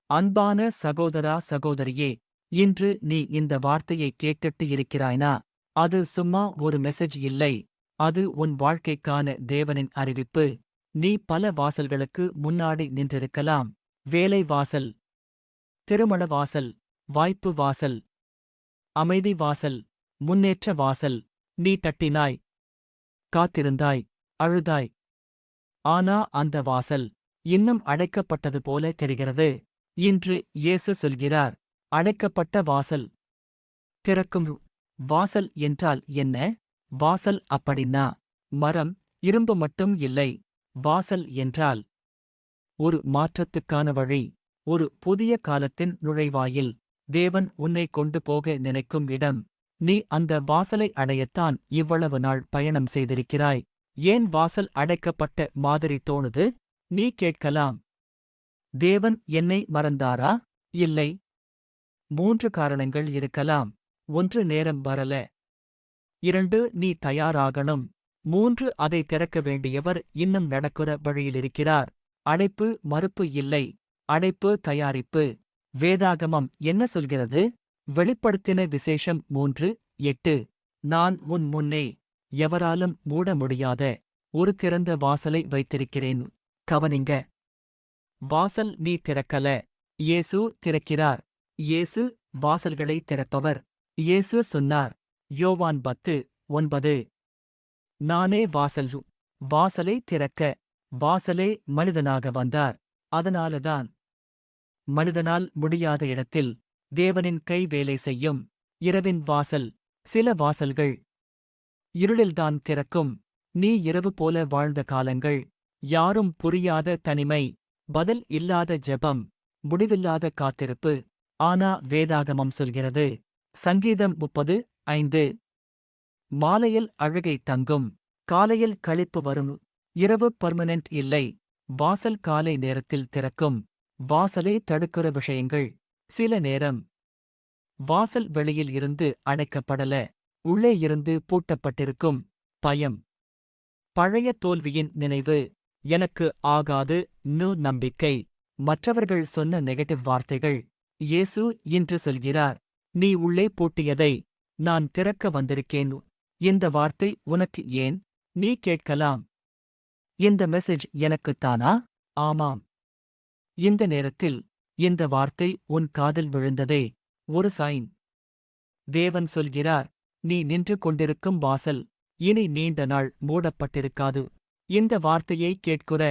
அன்பான சகோதரா சகோதரியே, இன்று நீ இந்த வார்த்தையை கேட்டுட்டு இருக்கிறாய்னா? அது சும்மா ஒரு மெசேஜ் இல்லை. அது உன் வாழ்க்கைக்கான தேவனின் அறிவிப்பு. நீ பல வாசல்களுக்கு முன்னாடி நின்றிருக்கலாம். வேலை வாசல், திருமண வாசல், வாய்ப்பு வாசல், அமைதி வாசல், முன்னேற்ற வாசல். நீ தட்டினாய், காத்திருந்தாய், அழுதாய். ஆனா அந்த வாசல் இன்னும் அடைக்கப்பட்டது போல தெரிகிறது. இன்று இயேசு சொல்கிறார், அடைக்கப்பட்ட வாசல் திறக்கும். வாசல் என்றால் என்ன? வாசல் அப்படின்னா மரம், இரும்பு மட்டும் இல்லை. வாசல் என்றால் ஒரு மாற்றத்துக்கான வழி, ஒரு புதிய காலத்தின் நுழைவாயில். தேவன் உன்னை கொண்டு போக நினைக்கும் இடம். நீ அந்த வாசலை அடையத்தான் இவ்வளவு நாள் பயணம் செய்திருக்கிறாய். ஏன் வாசல் அடைக்கப்பட்ட மாதிரி தோணுது? நீ கேட்கலாம், தேவன் என்னை மறந்தாரா? இல்லை. 3 காரணங்கள் இருக்கலாம். 1 நேரம் வரல. 2 நீ தயாராகணும். 3 அதை திறக்க வேண்டியவர் இன்னும் நடக்கிற வழியிலிருக்கிறார். அடைப்பு மறுப்பு இல்லை. அடைப்பு தயாரிப்பு. வேதாகமம் என்ன சொல்கிறது? வெளிப்படுத்தின விசேஷம் 3:8. நான் உன் முன்னே எவராலும் மூட முடியாத ஒரு திறந்த வாசலை வைத்திருக்கிறேன். கவனிங்க. வாசல் நீ திறக்கல, இயேசு திறக்கிறார். இயேசு வாசல்களை திறப்பவர். இயேசு சொன்னார், யோவான் 10:9, நானே வாசல். வாசலை திறக்க வாசலே மனிதனாக வந்தார். அதனாலதான் மனிதனால் முடியாத இடத்தில் தேவனின் கை வேலை செய்யும். இரவின் வாசல். சில வாசல்கள் இருளில்தான் திறக்கும். நீ இரவு போல வாழ்ந்த காலங்கள், யாரும் புரியாத தனிமை, பதில் இல்லாத ஜெபம், முடிவில்லாத காத்திருப்பு. ஆனா வேதாகமம் சொல்கிறது, சங்கீதம் 30:5, மாலையில் அழுகை தங்கும், காலையில் களிப்பு வரும். இரவு பர்மனென்ட் இல்லை. வாசல் காலை நேரத்தில் திறக்கும். வாசலே தடுக்கிற விஷயங்கள். சில நேரம் வாசல் வெளியில் இருந்து அடைக்கப்படல, உள்ளே இருந்து பூட்டப்பட்டிருக்கும். பயம், பழைய தோல்வியின் நினைவு, எனக்கு ஆகாது நம்பிக்கை, மற்றவர்கள் சொன்ன நெகட்டிவ் வார்த்தைகள். இயேசு இன்று சொல்கிறார், நீ உள்ளே பூட்டியதை நான் திறக்க வந்திருக்கேன். இந்த வார்த்தை உனக்கு ஏன்? நீ கேட்கலாம், இந்த மெசேஜ் எனக்குத்தானா? ஆமாம். இந்த நேரத்தில் இந்த வார்த்தை உன் காதில் விழுந்ததே ஒரு சைன். தேவன் சொல்கிறார், நீ நின்று கொண்டிருக்கும் வாசல் இனி நீண்ட நாள் மூடப்பட்டிருக்காது. இந்த வார்த்தையை கேட்கிற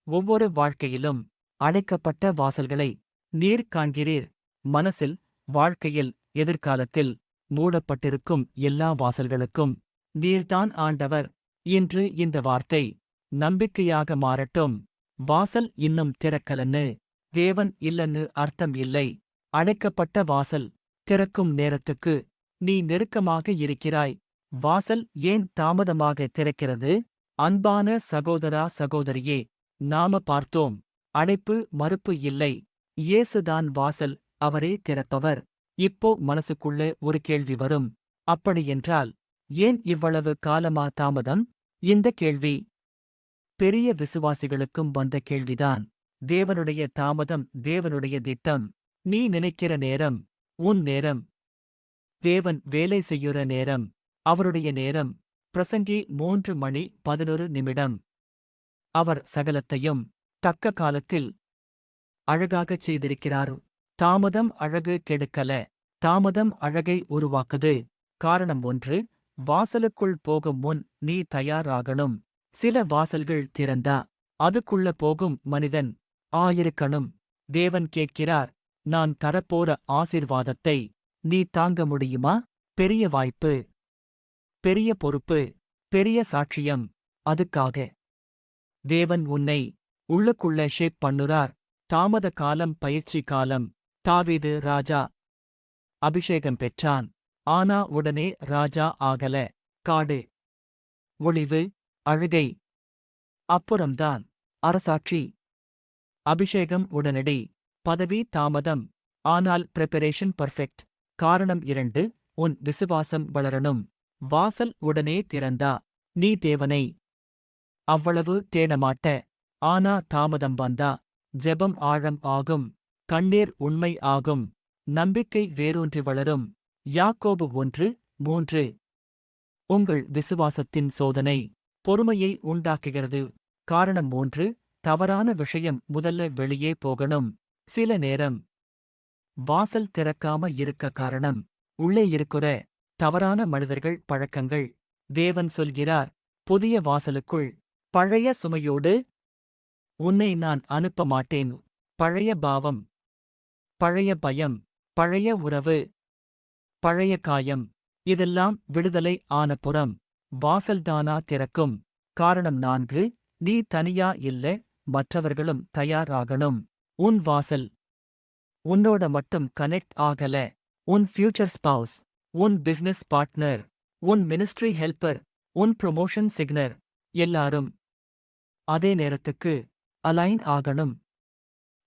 ஒவ்வொரு வாழ்க்கையிலும் அடைக்கப்பட்ட வாசல்களை நீர் காண்கிறீர். மனசில், வாழ்க்கையில், எதிர்காலத்தில் மூடப்பட்டிருக்கும் எல்லா வாசல்களுக்கும் நீர்தான் ஆண்டவர். இன்று இந்த வார்த்தை நம்பிக்கையாக மாறட்டும். வாசல் இன்னும் திறக்கலன்னு தேவன் இல்லன்னு அர்த்தம் இல்லை. அடைக்கப்பட்ட வாசல் திறக்கும் நேரத்துக்கு நீ நெருக்கமாக இருக்கிறாய். வாசல் ஏன் தாமதமாக திறக்கிறது? அன்பான சகோதரா சகோதரியே, நாம பார்த்தோம், அடைப்பு மறுப்பு இல்லை. இயேசுதான் வாசல், அவரே திறப்பவர். இப்போ மனசுக்குள்ள ஒரு கேள்வி வரும், அப்படியென்றால் ஏன் இவ்வளவு காலமா தாமதம்? இந்த கேள்வி பெரிய விசுவாசிகளுக்கும் வந்த கேள்விதான். தேவனுடைய தாமதம் தேவனுடைய திட்டம். நீ நினைக்கிற நேரம் உன் நேரம். தேவன் வேலை செய்யுற நேரம் அவருடைய நேரம். பிரசங்கி 3:11. அவர் சகலத்தையும் தக்க காலத்தில் அழகாகச் செய்திருக்கிறார். தாமதம் அழகு கெடுக்கல, தாமதம் அழகை உருவாக்குது. காரணம் 1, வாசலுக்குள் போகும் முன் நீ தயாராகணும். சில வாசல்கள் திறந்தா அதுக்குள்ள போகும் மனிதன் ஆயிருக்கணும். தேவன் கேட்கிறார், நான் தரப்போற ஆசீர்வாதத்தை நீ தாங்க முடியுமா? பெரிய வாய்ப்பு, பெரிய பொறுப்பு, பெரிய சாட்சியம். அதுக்காக தேவன் உன்னை உள்ளுக்குள்ள ஷேப் பண்ணுறார். தாமத காலம் பயிற்சி காலம். தாவீது ராஜா அபிஷேகம் பெற்றான், ஆனா உடனே ராஜா ஆகல. காடு, ஒளிவு, அழுகை. அப்புறம்தான் அரசாட்சி. அபிஷேகம் உடனடி, பதவி தாமதம். ஆனால் பிரிப்பரேஷன் பர்ஃபெக்ட். காரணம் 2, உன் விசுவாசம் வளரணும். வாசல் உடனே திறந்தா நீ தேவனை அவ்வளவு தேடமாட்ட. ஆனா தாமதம் வந்தா ஜெபம் ஆழம் ஆகும். கண்ணீர் உண்மை ஆகும். நம்பிக்கை வேரூன்றி வளரும். யாக்கோபு 1:3. உங்கள் விசுவாசத்தின் சோதனை பொறுமையை உண்டாக்குகிறது. காரணம் 3. தவறான விஷயம் முதல்ல வெளியே போகணும். சில நேரம் வாசல் திறக்காம இருக்க காரணம் உள்ளே இருக்கிற தவறான மனிதர்கள், பழக்கங்கள். தேவன் சொல்கிறார், புதிய வாசலுக்குள் பழைய சுமையோடு உன்னை நான் அனுப்ப மாட்டேன். பழைய பாவம், பழைய பயம், பழைய உறவு, பழைய காயம், இதெல்லாம் விடுதலை ஆன புறம் வாசல்தானா திறக்கும். காரணம் 4. நீ தனியா இல்ல, மற்றவர்களும் தயாராகணும். உன் வாசல் உன்னோட மட்டும் கனெக்ட் ஆகல. உன் ஃபியூச்சர் ஸ்பவுஸ், உன் பிசினஸ் பார்ட்னர், உன் மினிஸ்ட்ரி ஹெல்ப்பர், உன் ப்ரொமோஷன் சிக்னர், எல்லாரும் அதே நேரத்துக்கு அலைன் ஆகணும்.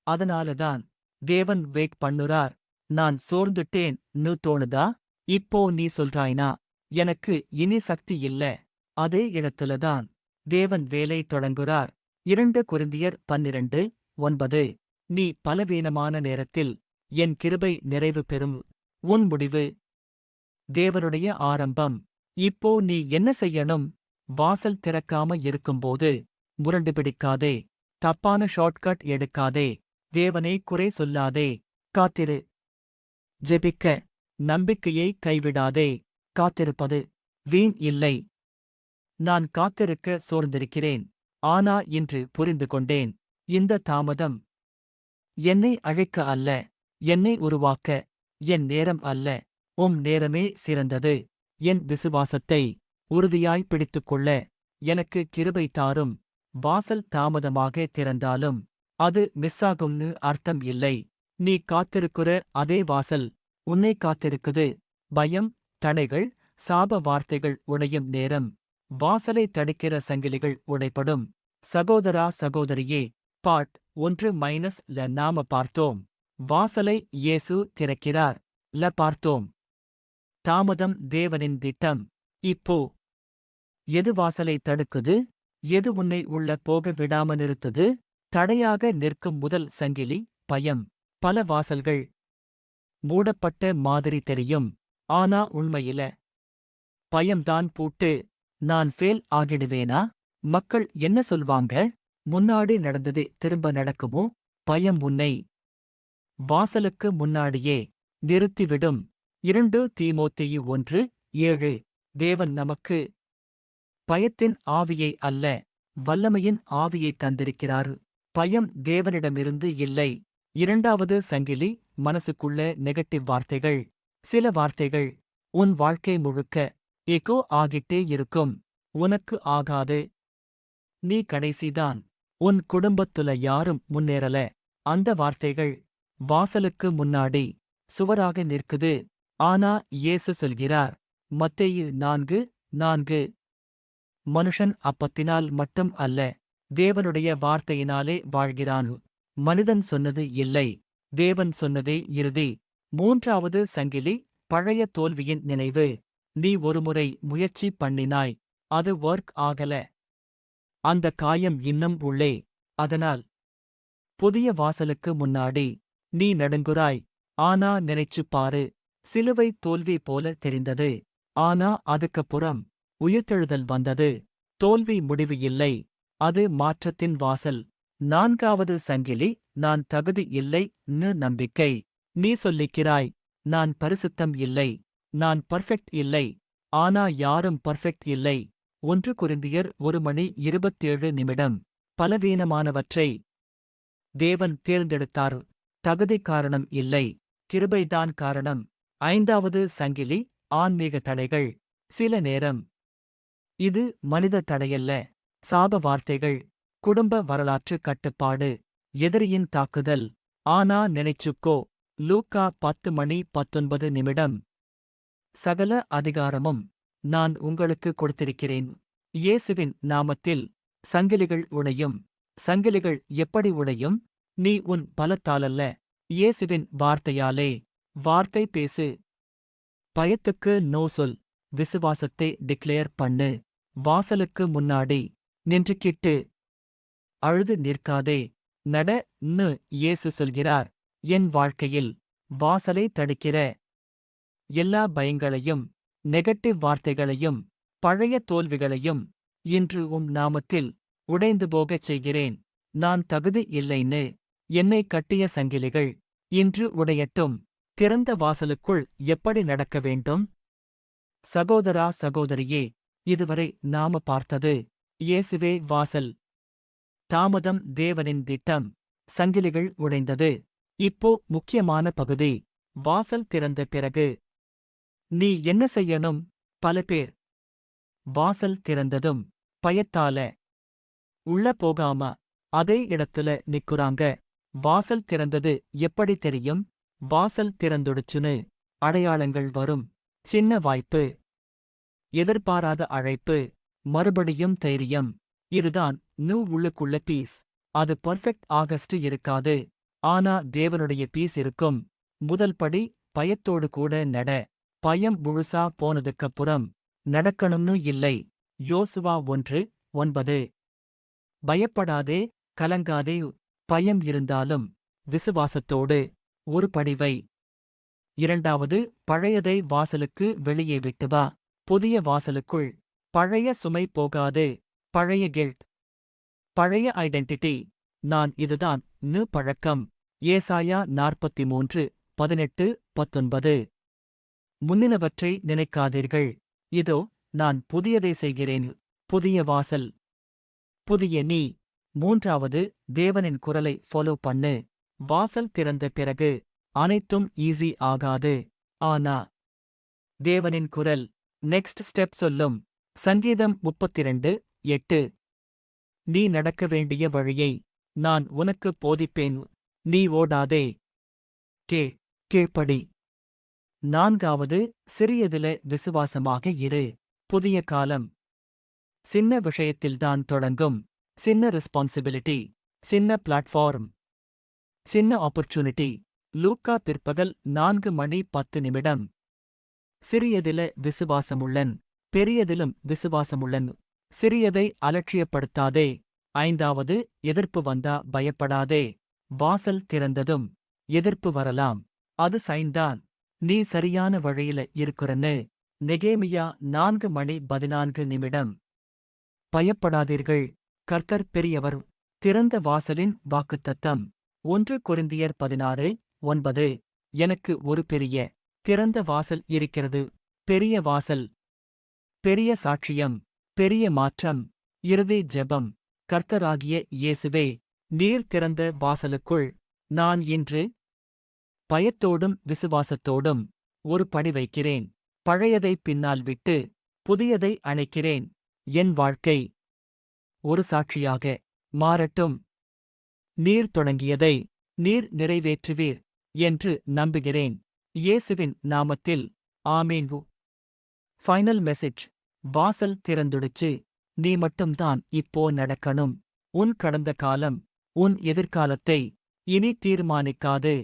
அதனாலதான் தேவன் வெயிட் பண்ணுறார். நான் சோர்ந்துட்டேன்னு தோணுதா? இப்போ நீ சொல்றாய்னா எனக்கு இனி சக்தி இல்ல. அதே இடத்துலதான் தேவன் வேலை தொடங்குறார். 2 கொரிந்தியர் 12:9. நீ பலவீனமான நேரத்தில் என் கிருபை நிறைவு பெறும். உன் முடிவு தேவனுடைய ஆரம்பம். இப்போ நீ என்ன செய்யணும்? வாசல் திறக்காம இருக்கும்போது முரண்டு பிடிக்காதே. தப்பான ஷார்ட்கட் எடுக்காதே. தேவனை குறை சொல்லாதே. காத்திரு. ஜெபிக்க நம்பிக்கையை கைவிடாதே. காத்திருப்பது வீண் இல்லை. நான் காத்திருக்க சோர்ந்திருக்கிறேன். ஆனா இன்று புரிந்து கொண்டேன். இந்த தாமதம் என்னை அழைக்க அல்ல, என்னை உருவாக்க. என் நேரம் அல்ல, நேரமே சிறந்தது. என் விசுவாசத்தை உறுதியாய் பிடித்துக்கொள்ள எனக்கு கிருபை தாரும். வாசல் தாமதமாக திறந்தாலும் அது மிஸ்ஸாகும்னு அர்த்தம் இல்லை. நீ காத்திருக்கிற அதே வாசல் உன்னை காத்திருக்குது. பயம், தடைகள், சாப வார்த்தைகள் உடையும் நேரம் வாசலை தடுக்கிற சங்கிலிகள் உடைப்படும். சகோதரா, சகோதரியே, பாட் 1-ல நாம பார்த்தோம். வாசலை இயேசு திறக்கிறார். பார்த்தோம். தாமதம் தேவனின் திட்டம். இப்போ எது வாசலை தடுக்குது? எது உன்னை உள்ள போக விடாம நிறுத்துது? தடையாக நிற்கும் முதல் சங்கிலி பயம். பல வாசல்கள் மூடப்பட்ட மாதிரி தெரியும். ஆனா உண்மையில பயம்தான் பூட்டு. நான் ஃபெயில் ஆகிடுவேனா? மக்கள் என்ன சொல்வாங்க? முன்னாடி நடந்ததே திரும்ப நடக்குமோ? பயம் உன்னை வாசலுக்கு முன்னாடியே நிறுத்திவிடும். 2 தீமோத்தேயு 1:7. தேவன் நமக்கு பயத்தின் ஆவியை அல்ல, வல்லமையின் ஆவியை தந்திருக்கிறார். பயம் தேவனிடமிருந்து இல்லை. 2வது சங்கிலி மனசுக்குள்ள நெகட்டிவ் வார்த்தைகள். சில வார்த்தைகள் உன் வாழ்க்கை முழுக்க எகோ ஆகிட்டே இருக்கும். உனக்கு ஆகாது. நீ கடைசிதான். உன் குடும்பத்துல யாரும் முன்னேறல. அந்த வார்த்தைகள் வாசலுக்கு முன்னாடி சுவராக நிற்குது. ஆனா இயேசு சொல்கிறார், மத்தேயு 4:4, மனுஷன் அப்பத்தினால் மட்டும் அல்ல, தேவனுடைய வார்த்தையினாலே வாழ்கிறான். மனிதன் சொன்னது இல்லை, தேவன் சொன்னதே இறுதி. 3வது சங்கிலி பழைய தோல்வியின் நினைவு. நீ ஒருமுறை முயற்சி பண்ணினாய், அது ஒர்க் ஆகல. அந்த காயம் இன்னும் உள்ளே. அதனால் புதிய வாசலுக்கு முன்னாடி நீ நடுங்குறாய். ஆனா நினைச்சுப் பாரு, சிலுவை தோல்வி போல தெரிந்தது. ஆனா அதுக்கப்புறம் உயிர்த்தெழுதல் வந்தது. தோல்வி முடிவு இல்லை, அது மாற்றத்தின் வாசல். 4வது சங்கிலி நான் தகுதி இல்லைன்னு நம்பிக்கை. நீ சொல்லிக்கிறாய், நான் பரிசுத்தம் இல்லை, நான் பர்ஃபெக்ட் இல்லை. ஆனா யாரும் பர்ஃபெக்ட் இல்லை. 1 கொரிந்தியர் 1:27. பலவீனமானவற்றை தேவன் தேர்ந்தெடுத்தார். தகுதி காரணம் இல்லை, கிருபைதான் காரணம். 5வது சங்கிலி ஆன்மீக தடைகள். சில நேரம் இது மனித தடையல்ல, சாப வார்த்தைகள், குடும்ப வரலாற்று கட்டுப்பாடு, எதிரியின் தாக்குதல். ஆனா நினைச்சுக்கோ, லூக்கா 10:19. சகல அதிகாரமும் நான் உங்களுக்கு கொடுத்திருக்கிறேன். இயேசுவின் நாமத்தில் சங்கிலிகள் உடையும். சங்கிலிகள் எப்படி உடையும்? நீ உன் பலத்தாலல்ல, இயேசுவின் வார்த்தையாலே. வார்த்தை பேசு. பயத்துக்கு நோ சொல். விசுவாசத்தை டிக்ளேர் பண்ணு. வாசலுக்கு முன்னாடி நின்றுக்கிட்டு அழுது நிற்காதே. நட ன்னு இயேசு சொல்கிறார். என் வாழ்க்கையில் வாசலை தடுக்கிற எல்லா பயங்களையும், நெகட்டிவ் வார்த்தைகளையும், பழைய தோல்விகளையும் இன்று நாமத்தில் உடைந்து போகச் செய்கிறேன். நான் தகுதி இல்லைன்னு என்னை கட்டிய சங்கிலிகள் இன்று உடையட்டும். திறந்த வாசலுக்குள் எப்படி நடக்க வேண்டும்? சகோதரா சகோதரியே, இதுவரை நாம பார்த்தது இயேசுவே வாசல். தாமதம் தேவனின் திட்டம். சங்கிலிகள் உடைந்தது. இப்போ முக்கியமான பகுதி, வாசல் திறந்த பிறகு நீ என்ன செய்யணும்? பல பேர் வாசல் திறந்ததும் பயத்தால உள்ள போகாம அதே இடத்துல நிக்குறாங்க. வாசல் திறந்தது எப்படி தெரியும்? வாசல் திறந்துடுச்சுன்னு அடையாளங்கள் வரும். சின்ன வாய்ப்பு, எதிர்பாராத அழைப்பு, மறுபடியும் தைரியம். இதுதான் உள்ளுக்குள்ள பீஸ். அது பர்ஃபெக்ட் ஆகஸ்ட் இருக்காது, ஆனா தேவனுடைய பீஸ் இருக்கும். முதல் படி, பயத்தோடு கூட நட. பயம் முழுசா போனதுக்கப்புறம் நடக்கணும்னு இல்லை. யோசுவா 1:9. பயப்படாதே, கலங்காதே. பயம் இருந்தாலும் விசுவாசத்தோடு ஒரு படிவை. இரண்டாவது, பழையதை வாசலுக்கு வெளியே விட்டு வா. புதிய வாசலுக்குள். பழைய சுமை போகாது. பழைய கில்ட், பழைய ஐடென்டிட்டி. நான் இதுதான் பழக்கம். ஏசாயா 43:18-19. முன்னினவற்றை நினைக்காதீர்கள். இதோ நான் புதியதை செய்கிறேன். புதிய வாசல், புதிய நீ. மூன்றாவது, தேவனின் குரலை ஃபாலோ பண்ணு. வாசல் திறந்த பிறகு அனைத்தும் ஈஸி ஆகாது. ஆனா தேவனின் குரல் நெக்ஸ்ட் ஸ்டெப் சொல்லும். சங்கீதம் 32:8. நீ நடக்க வேண்டிய வழியை நான் உனக்கு போதிப்பேன். நீ ஓடாதே. கீழ்ப்படி. நான்காவது, சிறியதில விசுவாசமாக இரு. புதிய காலம் சின்ன விஷயத்தில்தான் தொடங்கும். சின்ன ரெஸ்பான்சிபிலிட்டி, சின்ன பிளாட்ஃபார்ம், சின்ன ஆப்பர்ச்சுனிட்டி. லூக்கா பிற்பகல் 4:10. சிறியதில விசுவாசமுள்ளன், பெரியதிலும் விசுவாசமுள்ளன். சிறியதை அலட்சியப்படுத்தாதே. ஐந்தாவது, எதிர்ப்பு வந்தா பயப்படாதே. வாசல் திறந்ததும் எதிர்ப்பு வரலாம். அது சைன்தான் நீ சரியான வழியில இருக்கிறன்னு. நெகேமியா 4:14. பயப்படாதீர்கள், கர்த்தர் பெரியவர். திறந்த வாசலின் வாக்குத்தத்தம். 1 கொரிந்தியர் 16:9. எனக்கு ஒரு பெரிய திறந்த வாசல் இருக்கிறது. பெரிய வாசல், பெரிய சாட்சியம், பெரிய மாற்றம். இறுதி ஜெபம். கர்த்தராகிய இயேசுவே, நீர் திறந்த வாசலுக்குள் நான் இன்று பயத்தோடும் விசுவாசத்தோடும் ஒரு படி வைக்கிறேன். பழையதை பின்னால் விட்டு புதியதை அணைக்கிறேன். என் வாழ்க்கை ஒரு சாட்சியாக மாறட்டும். நீர் தொடங்கியதை நீர் நிறைவேற்றுவீர் என்று நம்புகிறேன். இயேசுவின் நாமத்தில் ஆமீன். Final message. வாசல் திறந்துடுச்சு. நீ மட்டும்தான் இப்போ நடக்கணும். உன் கடந்த காலம் உன் எதிர்காலத்தை இனி தீர்மானிக்காது.